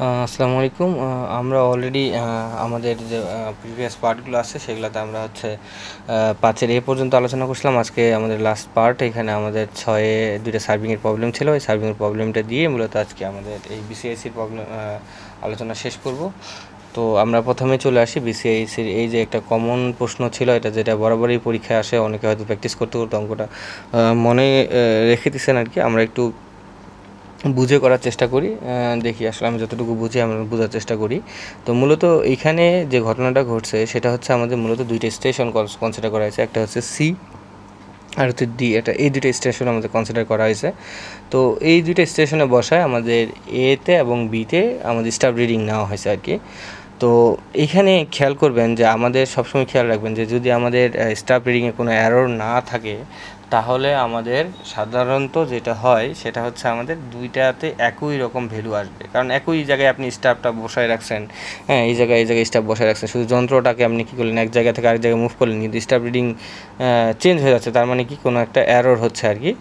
আসসালামু আলাইকুম। আমরা অলরেডি আমাদের যে প্রিভিয়াস পার্টগুলো আছে সেগুলোতে আমরা হচ্ছে 5-এর এ পর্যন্ত আলোচনা করছিলাম। আজকে আমাদের লাস্ট পার্ট। এখানে আমাদের 6-এ দুইটা সার্ভিংয়ের প্রবলেম ছিল। ওই সার্ভিংয়ের প্রবলেমটা দিয়ে মূলত আজকে আমাদের এই বিসিআইসির প্রবলেম আলোচনা শেষ করব। তো আমরা প্রথমে চলে আসি বিসিআইসির এই যে একটা কমন প্রশ্ন ছিল, এটা যেটা বরাবরই পরীক্ষায় আসে, অনেকে হয়তো প্র্যাকটিস করতে করতে অঙ্কটা মনে রেখে দিচ্ছেন আর কি। আমরা একটু বুঝে করার চেষ্টা করি, দেখি আসলে আমি যতটুকু বুঝি আমরা বোঝার চেষ্টা করি। তো মূলত এইখানে যে ঘটনাটা ঘটছে সেটা হচ্ছে আমাদের মূলত দুইটা স্টেশন কনসিডার করা হয়েছে, একটা হচ্ছে সি আর হচ্ছে ডি। এই দুইটা স্টেশন আমাদের কনসিডার করা হয়েছে। তো এই দুইটা স্টেশনে বসায় আমাদের এতে এবং বিতে আমাদের স্টাফ রিডিং নেওয়া হয়েছে আর কি। তো এইখানে খেয়াল করবেন যে আমাদের সবসময় খেয়াল রাখবেন যে যদি আমাদের স্টাফ রিডিংয়ে কোনো এরর না থাকে তাহলে আমাদের সাধারণত যেটা হয় সেটা হচ্ছে আমাদের দুইটাতে একই রকম ভ্যালু আসবে, কারণ একই জায়গায় আপনি স্টাফটা বসায় রাখছেন। হ্যাঁ, এই জায়গায় স্টাফ বসায় রাখছেন, শুধু যন্ত্রটাকে আপনি কী করলেন এক জায়গা থেকে আরেক জায়গায় মুভ করলেন, কিন্তু স্টাফ রিডিং চেঞ্জ হয়ে যাচ্ছে, তার মানে কি কোনো একটা এরর হচ্ছে আর কি।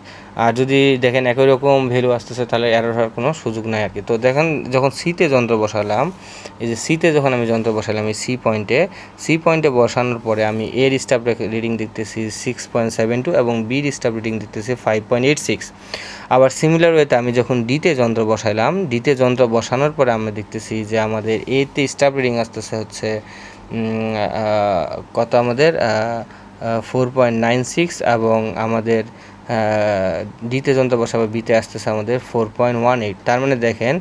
আর যদি দেখেন একই রকম ভ্যালু আসতেছে তাহলে এরর হওয়ার কোনো সুযোগ নাই আর কি। তো দেখেন যখন সিতে যন্ত্র বসালাম, এই যে সিতে যখন আমি যন্ত্র বসালাম এই সি পয়েন্টে বসানোর পরে আমি এর স্টাফ রিডিং দেখতেছি 6.72 এবং বির স্টাফ রিডিং দেখতেছি 5.86। আবার সিমিলার ওয়েতে আমি যখন ডিতে যন্ত্র বসাইলাম, ডিতে যন্ত্র বসানোর পরে আমরা দেখতেছি যে আমাদের এতে স্টাফ রিডিং আসতেছে হচ্ছে কত আমাদের 4.96 এবং আমাদের ডিতে যন্ত্র বসাবো বিতে আসতেছে আমাদের 4.18। তার মানে দেখেন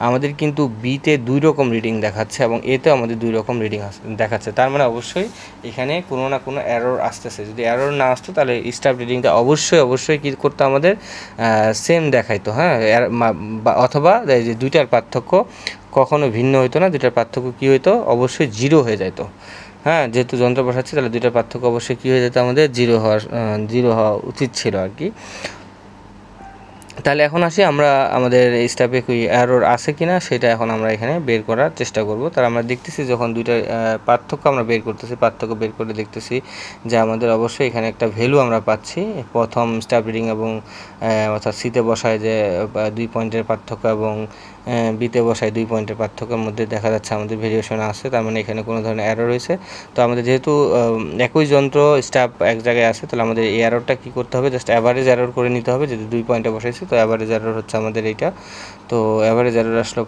আমাদের কিন্তু বিতে দুই রকম রিডিং দেখাচ্ছে এবং এতেও আমাদের দুই রকম রিডিং দেখাচ্ছে। তার মানে অবশ্যই এখানে কোনো না কোনো এরর আসতেছে। যদি এরর না আসতো তাহলে স্টাফ রিডিংটা অবশ্যই কী করতো, আমাদের সেম দেখাইতো। হ্যাঁ, অথবা যে দুইটার পার্থক্য কখনো ভিন্ন হইতো না, দুইটার পার্থক্য কী হইতো, অবশ্যই জিরো হয়ে যেত। হ্যাঁ, যেহেতু যন্ত্র বসাচ্ছি তাহলে দুইটার পার্থক্য অবশ্যই কী হয়ে যেত, আমাদের জিরো হওয়া উচিত ছিল আর কি। তাহলে এখন আসি আমরা আমাদের স্টাফে কি এরর আছে কিনা সেটা এখন আমরা এখানে বের করার চেষ্টা করব। তার আমরা দেখতেছি যখন দুইটা পার্থক্য আমরা বের করতেছি, পার্থক্য বের করে দেখতেছি যে আমাদের অবশ্যই এখানে একটা ভ্যালু আমরা পাচ্ছি প্রথম স্টাফ রিডিং এবং অর্থাৎ সিতে বসায় যে 2 পয়েন্টের পার্থক্য এবং বিতে বসায় 2 পয়েন্টের পার্থক্যের মধ্যে দেখা যাচ্ছে আমাদের ভেরিয়েশন আছে। তার মানে এখানে কোনো ধরনের এরর রয়েছে। তো আমাদের যেহেতু একই যন্ত্র স্টাফ এক জায়গায় আছে, তাহলে আমাদের এই এররটা কী করতে হবে, জাস্ট অ্যাভারেজ এরর করে নিতে হবে। যদি 2 পয়েন্টে বসাইছি তো অ্যাভারেজ এরর হচ্ছে আমাদের এইটা। তো অ্যাভারেজ এরর আসলো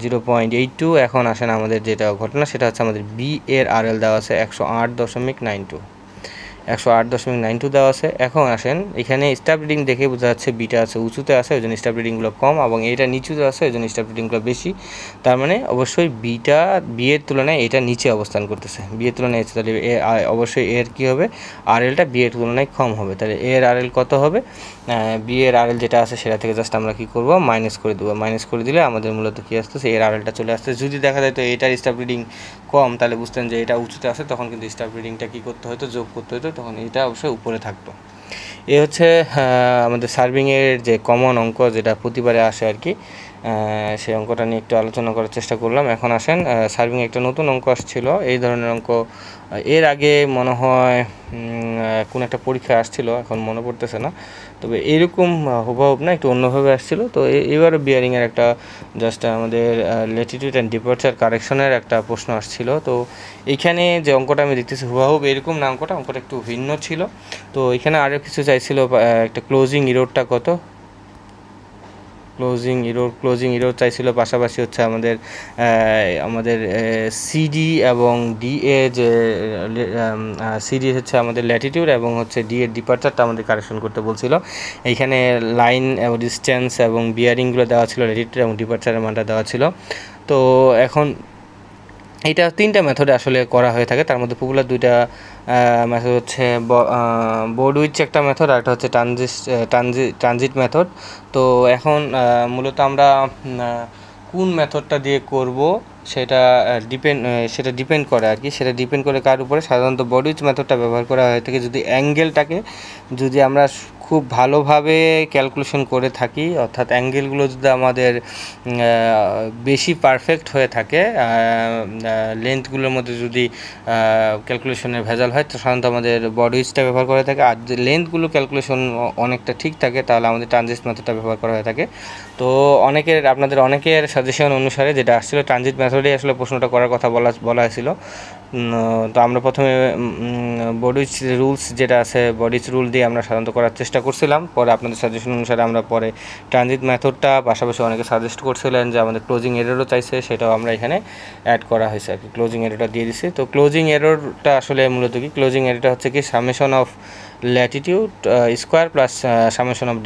0.82। এখন আসেন আমাদের যেটা ঘটনা সেটা হচ্ছে আমাদের বি এর আরএল দেওয়া আছে 108.92 দেওয়া আছে। এখন আসেন এখানে স্টাফ রিডিং দেখে বোঝা যাচ্ছে বিটা আছে উঁচুতে আছে, ওই জন্য স্টাফ রিডিংগুলো কম, এবং এটা নিচুতে আছে ওই জন্য স্টাফ রিডিংগুলো বেশি। তার মানে অবশ্যই বিটা বিয়ের তুলনায় এটা নিচে অবস্থান করতেছে, বিয়ের তুলনায় তাহলে অবশ্যই এর কী হবে, আরএলটা বিয়ের তুলনায় কম হবে। তাহলে এর আরএল কত হবে, বিয়ের আরএল যেটা আছে সেটা থেকে জাস্ট আমরা কী করবো, মাইনাস করে দেবো। মাইনাস করে দিলে আমাদের মূলত কী আসতেছে, এর আরএলটা চলে আসছে। যদি দেখা যায় তো এটার স্টাফ রিডিং কম, তাহলে বুঝতেন যে এটা উঁচুতে আছে, তখন কিন্তু স্টাফ রিডিংটা কী করতে হতো, যোগ করতে হতো, তখন এটা অবশ্যই উপরে থাকতো। এ হচ্ছে আমাদের সার্ভিংয়ের যে কমন অঙ্ক যেটা প্রতিবারে আসে আর কি, সেই অঙ্কটা নিয়ে একটু আলোচনা করার চেষ্টা করলাম। এখন আসেন সার্ভিংয়ে একটা নতুন অঙ্ক আসছিল, এই ধরনের অঙ্ক এর আগে মনে হয় কোন একটা পরীক্ষা আসছিল, এখন মনে পড়তেছে না, তবে এরকম হুবহুব না, একটু অন্যভাবে আসছিল। তো এবারও বিয়ারিংয়ের একটা জাস্ট আমাদের ল্যাটিটিউড অ্যান্ড ডিপার্চার কারেকশনের একটা প্রশ্ন আসছিল। তো এইখানে যে অঙ্কটা আমি দেখতেছি হুবহুব এরকম না, অঙ্কটা একটু ভিন্ন ছিল। তো এখানে আরও কিছু চাইছিল, একটা ক্লোজিং ইরোরটা কত, ক্লোজিং ইরোর চাইছিল, পাশাপাশি হচ্ছে আমাদের সিডি এবং ডি এ যে সিডি হচ্ছে আমাদের ল্যাটিটিউড এবং হচ্ছে ডি এর ডিপার্চারটা আমাদের কারেকশন করতে বলছিল। এইখানে লাইন এবং ডিস্টেন্স এবং বিয়ারিংগুলো দেওয়া ছিল, ল্যাটিটিউড এবং ডিপার্চারের মানটা দেওয়া ছিল। তো এখন এটা 3টা মেথডে আসলে করা হয়ে থাকে, তার মধ্যে পপুলার 2টা মেথড হচ্ছে বোর্ড উইচ একটা মেথড আর একটা হচ্ছে ট্রানজিট মেথড। তো এখন মূলত আমরা কোন মেথডটা দিয়ে করব সেটা ডিপেন্ড করে আর কি। সেটা ডিপেন্ড করে কার উপরে, সাধারণত বোর্ড উইচ মেথডটা ব্যবহার করা হয়ে থাকে যদি অ্যাঙ্গেলটাকে যদি আমরা খুব ভালোভাবে ক্যালকুলেশন করে থাকি, অর্থাৎ অ্যাঙ্গেলগুলো যদি আমাদের বেশি পারফেক্ট হয়ে থাকে, লেন্থগুলোর মধ্যে যদি ক্যালকুলেশনের ভেজাল হয় তো সাধারণত আমাদের বডি উইচটা ব্যবহার করে থাকে। আর যে লেন্থগুলো ক্যালকুলেশন অনেকটা ঠিক থাকে তাহলে আমাদের ট্রানজিট মেথডটা ব্যবহার করা হয়ে থাকে। তো তো আপনাদের অনেকের সাজেশন অনুসারে যেটা আসছিল ট্রানজিট মেথডে আসলে প্রশ্নটা করার কথা বলা হয়েছিল। তো আমরা প্রথমে বডিজ রুলস যেটা আছে বডিজ রুল দিয়ে আমরা সাধারণত করার চেষ্টা করছিলাম, পরে আপনাদের সাজেশন অনুসারে আমরা পরে ট্রানজিট মেথডটা, পাশাপাশি অনেকে সাজেস্ট করছিলেন যে আমাদের ক্লোজিং এররও চাইছে, সেটাও আমরা এখানে অ্যাড করা হয়েছে আর কি, ক্লোজিং এররটা দিয়ে দিছি। তো ক্লোজিং এররটা আসলে মূলত কি, ক্লোজিং এররটা হচ্ছে কি summation of Latitude square plus summation of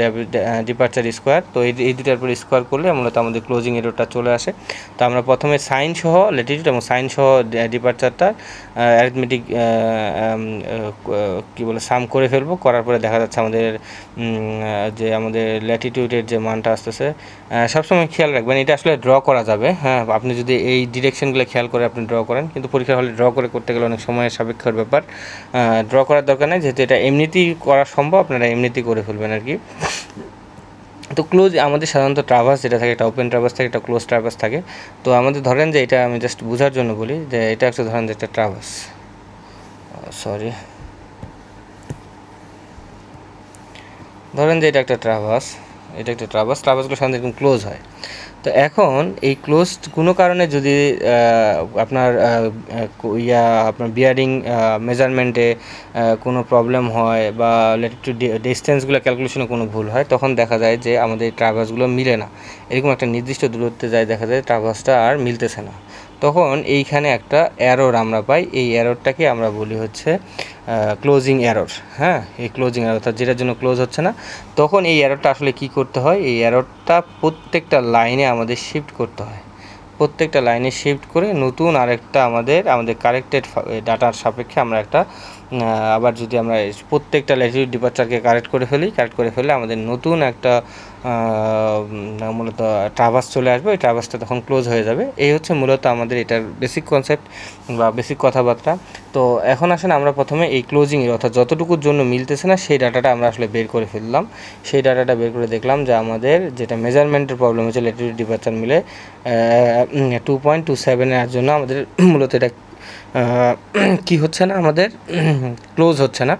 departure square. তো এই দুটার উপর স্কোয়ার করলে মূলত আমাদের ক্লোজিং এররটা চলে আসে। তো আমরা প্রথমে সাইন সহ ল্যাটিটিউড এবং সাইন সহ ডিপারচারটা অ্যারিথমেটিক কী বলে সাম করে ফেলবো, করার পরে দেখা যাচ্ছে আমাদের যে আমাদের ল্যাটিটিউডের যে মানটা আসতেছে, সবসময় খেয়াল রাখবেন এটা আসলে ড্র করা যাবে। হ্যাঁ, আপনি যদি এই ডিরেকশনগুলো খেয়াল করে আপনি ড্র করেন, কিন্তু পরীক্ষার হলে ড্র করতে গেলে অনেক সময়ের সাপেক্ষের ব্যাপার, ড্র করার দরকার নেই, যেহেতু এটা এমনিতেই করা সম্ভব, আপনারা এমনিতেই করে ফেলবেন আর কি। তো ক্লোজ আমাদের সাধারণত ট্রাভার্স যেটা থাকে, একটা ওপেন ট্রাভার্স থাকে, একটা ক্লোজ ট্রাভার্স থাকে। তো আমাদের ধরেন যে এটা আমি জাস্ট বোঝার জন্য বলি যে এটা হচ্ছে ধরেন যে একটা ট্রাভার্স, ধরেন যে এটা একটা ট্রাভার্সগুলো সাধারণত এরকম ক্লোজ হয়। তো এখন এই ক্লোজ কোনো কারণে যদি আপনার আপনার বিয়ারিং মেজারমেন্টে কোনো প্রবলেম হয় বা ল্যাটিটিউড ডিস্টেন্সগুলো ক্যালকুলেশনে কোনো ভুল হয়, তখন দেখা যায় যে আমাদের ট্রাভার্সগুলো মিলে না, এরকম একটা নির্দিষ্ট দূরত্বে যায় দেখা যায় ট্রাভার্সটা আর মিলতেছে না। তখন এইখানে একটা এরর আমরা পাই, এই এররটাকে আমরা বলি হচ্ছে ক্লোজিং এরর। হ্যাঁ, এই ক্লোজিং এরর অর্থাৎ যেটার জন্য ক্লোজ হচ্ছে না, তখন এই এররটা আসলে কি করতে হয়, এই এররটা প্রত্যেকটা লাইনে আমাদের শিফট করতে হয়, প্রত্যেকটা লাইনে শিফট করে নতুন আরেকটা আমাদের কারেক্টেড ডাটার সাপেক্ষে আমরা একটা আবার যদি আমরা প্রত্যেকটা ল্যাটিটিউড ডিপারচারকে কারেক্ট করে ফেলে আমাদের নতুন একটা মূলত ট্রাভার্স চলে আসবে, ওই ট্রাভার্সটা তখন ক্লোজ হয়ে যাবে। এই হচ্ছে মূলত আমাদের এটার বেসিক কনসেপ্ট বা বেসিক কথাবার্তা। তো এখন আসেন আমরা প্রথমে এই ক্লোজিংয়ের অর্থাৎ যতটুকুর জন্য মিলতেছে না সেই ডাটাটা আমরা আসলে বের করে ফেললাম। সেই ডাটাটা বের করে দেখলাম যে আমাদের যেটা মেজারমেন্টের প্রবলেম হচ্ছে ল্যাটিটিউড ডিপারচার মিলে 2.27 এর জন্য আমাদের মূলত এটা কি হচ্ছে না, আমাদের ক্লোজ হচ্ছে না।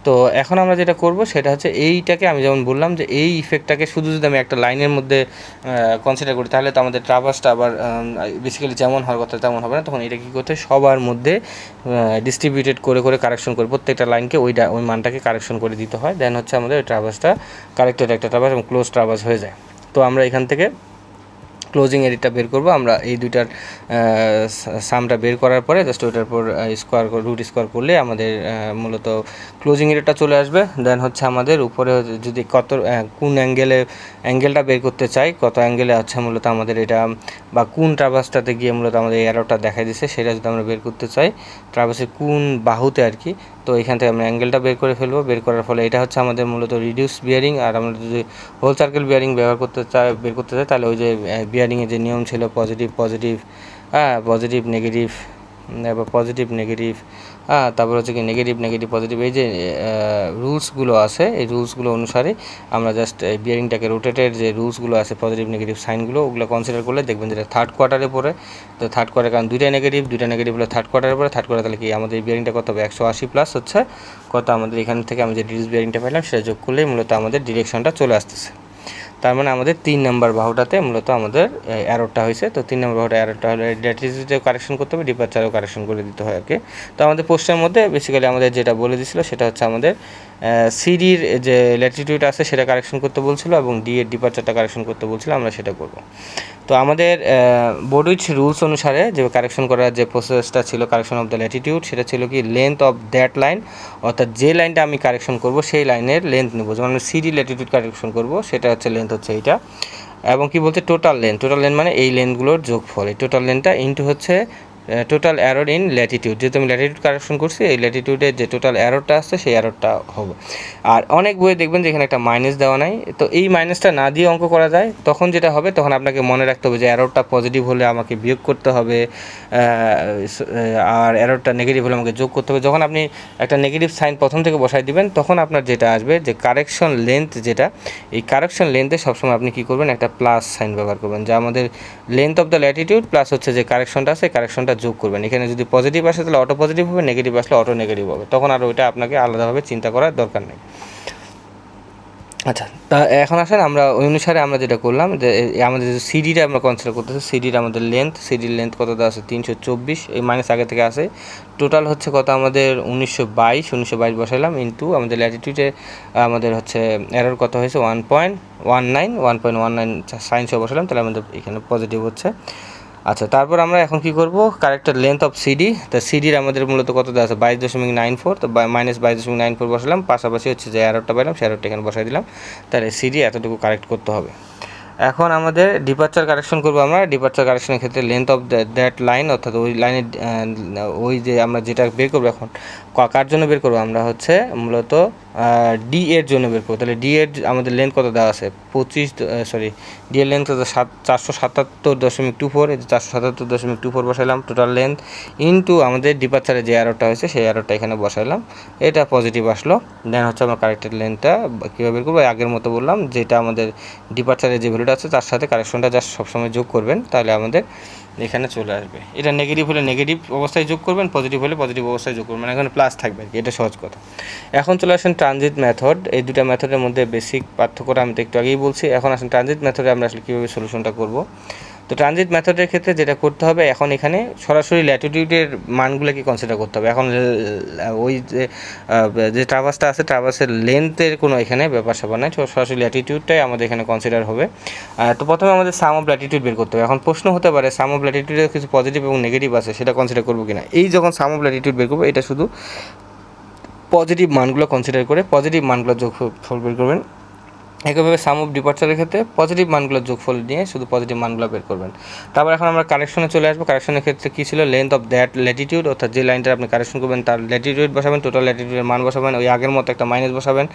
তো এখন আমরা যেটা করব সেটা হচ্ছে এইটাকে আমি যেমন বললাম যে এই ইফেক্টটাকে শুধু যদি আমি একটা লাইনের মধ্যে কনসিডার করি, তাহলে তো আমাদের ট্রাভার্সটা আবার বেসিক্যালি যেমন হওয়ার কথা তেমন হবে না। তখন এটা কী করতে, সবার মধ্যে ডিস্ট্রিবিউটেড করে কারেকশন করে প্রত্যেকটা লাইনকে ওই মানটাকে কারেকশন করে দিতে হয়, দেন হচ্ছে আমাদের ওই ট্রাভার্সটা কারেক্টেড একটা ট্রাভার্স এবং ক্লোজ ট্রাভার্স হয়ে যায়। তো আমরা এখান থেকে ক্লোজিং এরিয়াটা বের করব, আমরা এই দুইটার সামটা বের করার পরে জাস্ট ওইটার পর রুট স্কোয়ার করলে আমাদের মূলত ক্লোজিং এরিয়াটা চলে আসবে। দেন হচ্ছে আমাদের উপরে যদি কোন অ্যাঙ্গেলটা বের করতে চাই, কত অ্যাঙ্গেলে আছে মূলত আমাদের এটা, বা কোন ট্রাভার্সটাতে গিয়ে মূলত আমাদের এরোটা দেখাই দিচ্ছে সেটা যদি আমরা বের করতে চাই, ট্রাভার্সের কোন বাহুতে আর কি, তো এখান থেকে আমরা অ্যাঙ্গেলটা বের করে ফেলবো। বের করার ফলে এটা হচ্ছে আমাদের মূলত রিডিউস বিয়ারিং। আর আমরা যদি হোল সার্কেল বিয়ারিং বের করতে চাই তাহলে ওই যে বিয়ারিংয়ের যে নিয়ম ছিল পজিটিভ নেগেটিভ বা পজিটিভ নেগেটিভ, তারপর হচ্ছে কি নেগেটিভ পজিটিভ, এই যে রুলসগুলো আছে এই রুলসগুলো অনুসারে আমরা জাস্ট বিয়ারিংটাকে রোটেটের যে রুলসগুলো আছে পজিটিভ নেগেটিভ সাইনগুলো ওগুলো কনসিডার করলে দেখবেন যেটা থার্ড কোয়ার্টারে পড়ে। তো থার্ড কোয়ার্টার কারণ দুইটা নেগেটিভ হলে থার্ড কোয়ার্টারে পড়ে, থার্ড কোয়ার্টার তাহলে কি আমাদের বিয়ারিংটা কত হবে 180 প্লাস হচ্ছে কত আমাদের এখান থেকে আমি যে রিডিউস বিয়ারিংটা পাইলাম সেটা যোগ করলেই মূলত আমাদের ডিরেকশনটা চলে আসতেছে। তার মানে আমাদের 3 নম্বর বাহুটাতে মূলত আমাদের অ্যারোটা হয়েছে। তো 3 নম্বর বাহুটা অ্যারোটা হলে ল্যাটিটিউডেও কারেকশন করতে হবে, ডিপারচারেও কারেকশন করে দিতে হয় আর কি। তো আমাদের পোস্টের মধ্যে বেসিক্যালি আমাদের যেটা বলে দিছিল সেটা হচ্ছে আমাদের সিডির যে ল্যাটিটিউড আছে সেটা কারেকশন করতে বলছিল এবং ডি এর ডিপারচারটা কারেকশন করতে বলছিল, আমরা সেটা করব। তো আমাদের বোর্ডউইচ রুলস অনুসারে যে কারেকশন করার যে প্রসেসটা ছিল কারেকশন অফ দ্য ল্যাটিটিউড, সেটা ছিল কি লেন্থ অফ দ্যাট লাইন, অর্থাৎ যে লাইনটা আমি কারেকশন করব সেই লাইনের লেন্থ নেব। যেমন আমি সিডি ল্যাটিটিউড কারেকশন করব সেটা হচ্ছে লেন্থ হচ্ছে এইটা, এবং কি বলতে টোটাল লেন্থ মানে এই লেন্থগুলোর যোগফল, এই টোটাল লেন্থটা ইনটু হচ্ছে টোটাল অ্যারোর ইন ল্যাটিটিউড। যেহেতু আমি ল্যাটিটিউড কারেকশন করছি এই ল্যাটিটিউডের যে টোটাল অ্যারোটা আসছে সেই অ্যারোটা হবে। আর অনেক বইয়ে দেখবেন যে এখানে একটা মাইনাস দেওয়া নাই, তো এই মাইনাসটা না দিয়ে অঙ্ক করা যায়। তখন যেটা হবে তখন আপনাকে মনে রাখতে হবে যে অ্যারোটা পজিটিভ হলে আমাকে বিয়োগ করতে হবে, আর অ্যারোটা নেগেটিভ হলে আমাকে যোগ করতে হবে। যখন আপনি একটা নেগেটিভ সাইন প্রথম থেকে বসাই দিবেন তখন আপনার যেটা আসবে যে কারেকশন লেন্থ, যেটা এই কারেকশন লেন্থে সবসময় আপনি কী করবেন, একটা প্লাস সাইন ব্যবহার করবেন, যা আমাদের length of the Latitude plus হচ্ছে যে কারেকশনটা আছে কারেকশনটা যোগ করবেন। এখানে যদি পজিটিভ আসে তাহলে অটো পজিটিভ হবে, নেগেটিভ আসলে অটো নেগেটিভ হবে, তখন আর ওইটা আপনাকে আলাদাভাবে চিন্তা করার দরকার নেই। আচ্ছা, তা এখন আসেন আমরা ওই অনুসারে আমরা যেটা করলাম যে আমাদের যে সিডিটা আমরা কনসিডার করতেছি, সিডির আমাদের সিডির লেন্থ কত দেওয়া আছে 324, এই মাইনাস আগে থেকে আছে, টোটাল হচ্ছে কত আমাদের 1922 বসাইলাম, ইন্টু আমাদের ল্যাটিটিউডে আমাদের হচ্ছে এরর কত হয়েছে 1.19 সাইন সহ বসালাম, তাহলে আমাদের এখানে পজিটিভ হচ্ছে। আচ্ছা, তারপর আমরা এখন কি করব, কারেক্টের লেন্থ অফ সিডি, তা সিডির আমাদের মূলত কত দেওয়া আছে 22.94, তো মাইনাস 22.94 বসালাম, পাশাপাশি হচ্ছে যে এররটা পাইলাম সে এররটা এখানে বসাই দিলাম, তাহলে সিডি এতটুকু কারেক্ট করতে হবে। এখন আমাদের ডিপারচার কারেকশন করবো আমরা। ডিপারচার কারেকশনের ক্ষেত্রে লেন্থ অফ দ্যাট লাইন, অর্থাৎ ওই লাইনের ওই যে আমরা যেটা বের করবো এখন কার জন্য বের করবো, আমরা হচ্ছে মূলত ডি এর জন্য বের করবো। তাহলে ডি এর আমাদের লেন্থ কত দেওয়া আছে ডি এর লেন্থ 477.24, এই যে 477.24 বসাইলাম টোটাল লেন্থ, ইন্টু আমাদের ডিপারচারে যে এররটা হয়েছে সেই এররটা এখানে বসাইলাম, এটা পজিটিভ আসলো। দেন হচ্ছে আমরা কারেক্টেড লেন্থটা কীভাবে বের করবো, আগের মতো বললাম, যেটা আমাদের ডিপারচারে যে ভ্যালুটা আছে তার সাথে কারেকশনটা জাস্ট সবসময় যোগ করবেন, তাহলে আমাদের এখানে চলে আসবে। এটা নেগেটিভ হলে নেগেটিভ অবস্থায় যোগ করবেন, পজিটিভ হলে পজিটিভ অবস্থায় যোগ করবেন, মানে এখানে প্লাস থাকবে আর কি, এটা সহজ কথা। এখন চলে আসেন ট্রানজিট মেথড। এই দুটা মেথডের মধ্যে বেসিক পার্থক্যটা আমি তো একটু আগেই বলছি। এখন আসেন ট্রানজিট মেথডে আমরা আসলে কীভাবে সলিউশনটা করব। তো ট্রানজিট মেথডের ক্ষেত্রে যেটা করতে হবে, এখন এখানে সরাসরি ল্যাটিটিউডের মানগুলোকে কনসিডার করতে হবে। এখন ওই যে ট্রাভার্সটা আছে, ট্রাভার্সের লেন্থের কোনো এখানে ব্যাপার স্যাপার নাই, সরাসরি ল্যাটিটিউডটাই আমাদের এখানে কনসিডার হবে। তো প্রথমে আমাদের সাম অফ ল্যাটিটিউড বের করতে হবে। এখন প্রশ্ন হতে পারে সাম অফ ল্যাটিটিউডের কিছু পজিটিভ এবং নেগেটিভ আছে, সেটা কনসিডার করবো কিনা। এই যখন সাম অফ ল্যাটিটিউড বের করবো, এটা শুধু পজিটিভ মানগুলো কনসিডার করে পজিটিভ মানগুলো যোগফল বের করবেন। একইভাবে সাম অফ ডিপারচারের ক্ষেত্রে পজিটিভ মানগুলোর যোগফল নিয়ে শুধু পজিটিভ মানগুলো বের করবেন। তারপর এখন আমরা কারেকশনে চলে আসবো। কারেকশনের ক্ষেত্রে কী ছিল, লেন্থ অফ দ্যাট ল্যাটিটিউড, অর্থাৎ যে লাইনটা আপনি কারেকশন করবেন তার ল্যাটিটিউড বসাবেন, টোটাল ল্যাটিটিউডের মান বসাবেন, ওই আগের মতো একটা মাইনাস বসাবেন,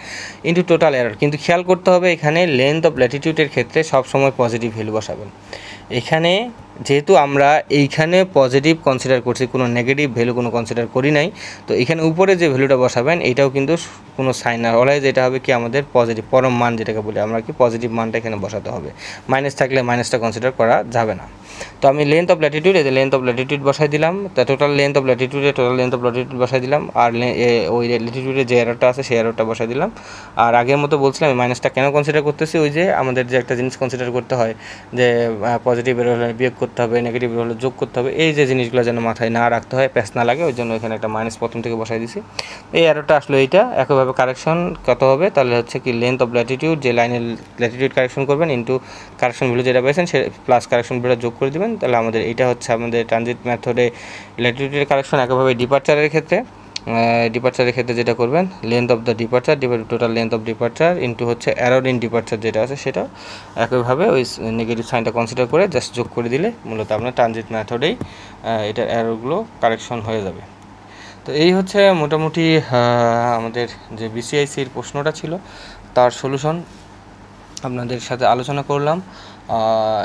ইন্টু টোটাল এরর। কিন্তু খেয়াল করতে হবে এখানে লেন্থ অফ ল্যাটিটিউডের ক্ষেত্রে সবসময় পজিটিভ ভ্যালু বসাবেন। এখানে যেহেতু আমরা এইখানে পজিটিভ কনসিডার করছি, কোনো নেগেটিভ ভ্যালু কোনো কনসিডার করি নাই, তো এখানে উপরে যে ভ্যালুটা বসাবেন এটাও কিন্তু কোনো সাইন না, অলওয়েজ এটা হবে কি আমাদের পজিটিভ পরম মান যেটাকে বলি আমরা, কি পজিটিভ মানটা এখানে বসাতে হবে। মাইনাস থাকলে মাইনাসটা কনসিডার করা যাবে না। তো আমি লেন্থ অফ ল্যাটিটিউড, এই যে লেন্থ অফ ল্যাটিটিউড বসাই দিলাম, তা টোটাল লেন্থ অফ ল্যাটিটিউডে টোটাল লেন্থ অফ ল্যাটিটিউড বসাই দিলাম, আর ওই ল্যাটিটিউডে যে এররটা আছে সেই এররটা বসাই দিলাম। আর আগের মতো বলছিলাম আমি মাইনাসটা কেন কনসিডার করতেছি, ওই যে আমাদের যে একটা জিনিস কনসিডার করতে হয় যে পজিটিভ এর হলে বিয়োগ করতে হবে, নেগেটিভ এর হলে যোগ করতে হবে, এই যে জিনিসগুলো যেন মাথায় না রাখতে হয়, প্যাচ না লাগে, ওই জন্য এখানে একটা মাইনাস প্রথম থেকে বসাই দিছি। এই এররটা আসলে এইটা একইভাবে কারেকশন কত হবে, তাহলে হচ্ছে কি লেন্থ অফ ল্যাটিটিউড, যে লাইনের ল্যাটিটিউড কারেকশন করবেন, ইন্টু কারেকশন ভ্যালু যেটা পেয়েছেন সে প্লাস কারেকশন ভ্যালুটা যোগ করে দেবেন, তাহলে আমাদের এইটা হচ্ছে আমাদের ট্রানজিট মেথডে ল্যাটিটিউডের কারেকশন। একইভাবে ডিপারচারের ক্ষেত্রে যেটা করবেন, length of the departure divide total length of departure into হচ্ছে এরর ইন ডিপারচার যেটা আছে সেটা একইভাবে ওই নেগেটিভ সাইনটা কনসিডার করে জাস্ট যোগ করে দিলে মূলত আপনার ট্রানজিট মেথডেই এটার এররগুলো কারেকশন হয়ে যাবে। তো এই হচ্ছে মোটামুটি আমাদের যে বিসিআইসির প্রশ্নটা ছিল তার সলিউশন আপনাদের সাথে আলোচনা করলাম।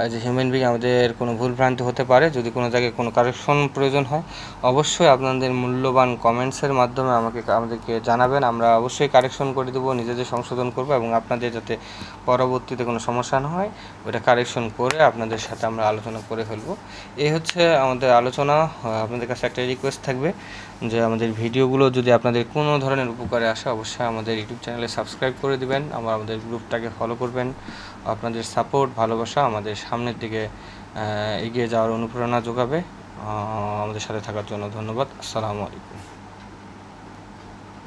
এজ এ হিউম্যান বিং আমাদের কোনো ভুলভ্রান্তি হতে পারে, যদি কোনো জায়গায় কোনো কারেকশন প্রয়োজন হয় অবশ্যই আপনাদের মূল্যবান কমেন্টসের মাধ্যমে আমাদেরকে জানাবেন, আমরা অবশ্যই কারেকশন করে দেবো, নিজেদের সংশোধন করবো, এবং আপনাদের যাতে পরবর্তীতে কোনো সমস্যা না হয় ওটা কারেকশন করে আপনাদের সাথে আমরা আলোচনা করে ফেলবো। এই হচ্ছে আমাদের আলোচনা। আপনাদের কাছে একটা রিকোয়েস্ট থাকবে যে আমাদের ভিডিওগুলো যদি আপনাদের কোনো ধরনের উপকারে আসে অবশ্যই আমাদের ইউটিউব চ্যানেলে সাবস্ক্রাইব করে দিবেন, আমাদের গ্রুপটাকে ফলো করবেন। আপনাদের সাপোর্ট ভালোবাসা আমাদের সামনের দিকে এগিয়ে যাওয়ার অনুপ্রেরণা যোগাবে। আমাদের সাথে থাকার জন্য ধন্যবাদ। আসসালামু আলাইকুম।